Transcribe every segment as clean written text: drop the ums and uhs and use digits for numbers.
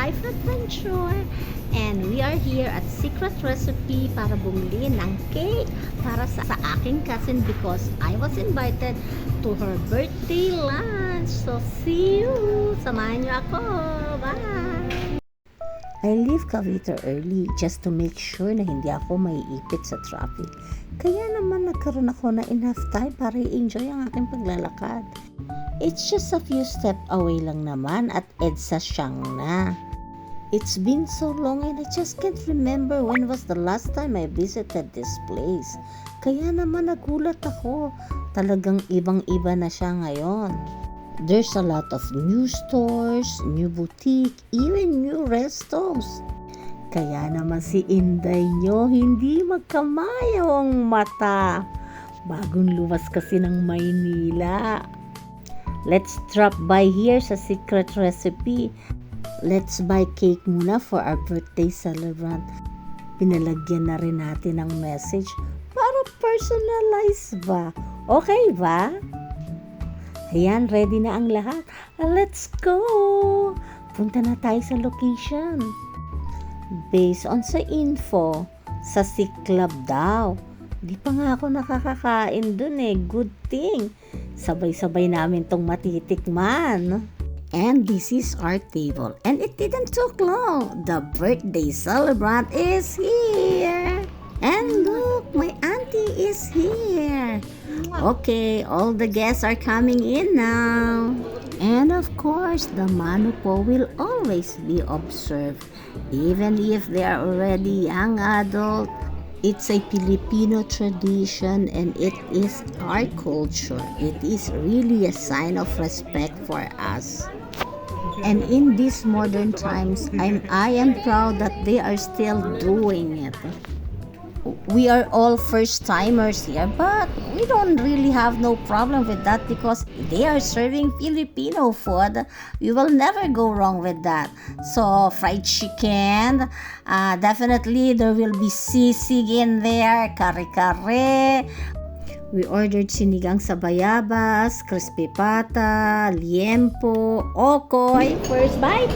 Life Adventure. And we are here at Secret Recipe para bumili ng cake para sa aking cousin because I was invited to her birthday lunch. So see you! Samahan niyo ako! Bye! I leave Cavite early just to make sure na hindi ako maiipit sa traffic. Kaya naman nagkaroon ako na enough time para i-enjoy ang aking paglalakad. It's just a few steps away lang naman at EDSA siyang na. It's been so long and I just can't remember when was the last time I visited this place. Kaya naman nagulat ako. Talagang ibang-iba na siya ngayon. There's a lot of new stores, new boutique, even new restos. Kaya naman si Inday nyo hindi magkamayaw ang mata. Bagong luwas kasi ng Maynila. Let's drop by here sa Secret Recipe. Let's buy cake muna for our birthday celebrant. Pinalagyan na rin natin ng message para personalize ba? Okay ba? Ayan, ready na ang lahat. Let's go! Punta na tayo sa location. Based on sa info, sa Sick Club daw. Di pa nga ako nakakakain dun eh. Good thing. Sabay-sabay namin tong matitikman. And this is our table. And it didn't take long. The birthday celebrant is here. And look, my auntie is here. Okay, all the guests are coming in now. And of course, the manu po will always be observed. Even if they are already young adult, it's a Filipino tradition and it is our culture. It is really a sign of respect for us. And in these modern times, I am proud that they are still doing it. We are all first-timers here, but we don't really have no problem with that because they are serving Filipino food. You will never go wrong with that. So, fried chicken, definitely there will be sisig in there, kare-kare. We ordered sinigang sa bayabas, crispy pata, liempo, okoy. First bite.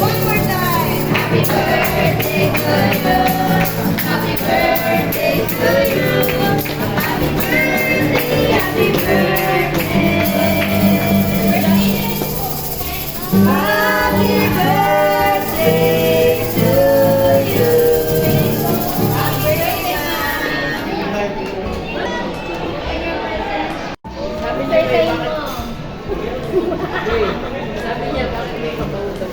One more time. Happy birthday to you. Happy birthday to you. Happy birthday, happy birthday. Happy birthday to you. Happy birthday, happy birthday, sabi niya, bakit may kapautap?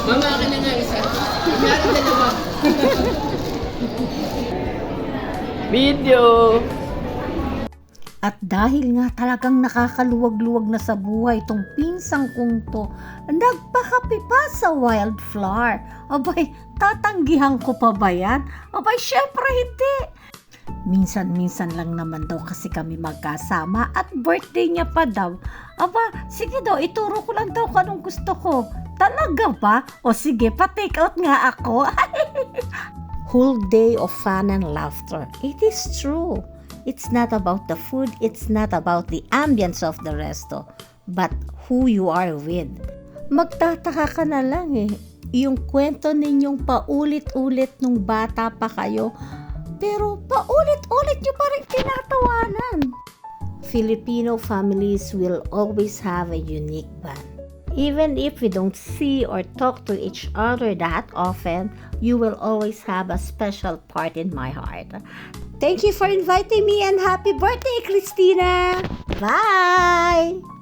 Mama, akin na nga isa. Meron dalawa. Video! At dahil nga talagang nakakaluwag-luwag na sa buhay itong pinsang kong to, nagpakape pa sa wildflower. Abay, tatanggihan ko pa ba yan? Abay, syempre hindi. Minsan-minsan lang naman daw kasi kami magkasama at birthday niya pa daw. Aba, sige daw, ituro ko lang daw kung anong gusto ko. Talaga ba? O sige, pa-take out nga ako. Whole day of fun and laughter. It is true. It's not about the food, it's not about the ambience of the resto, but who you are with. Magtataka ka na lang eh, yung kwento ninyong paulit-ulit nung bata pa kayo, pero paulit-ulit nyo pa rin tinatawanan. Filipino families will always have a unique bond. Even if we don't see or talk to each other that often, you will always have a special part in my heart. Thank you for inviting me and happy birthday, Christina! Bye!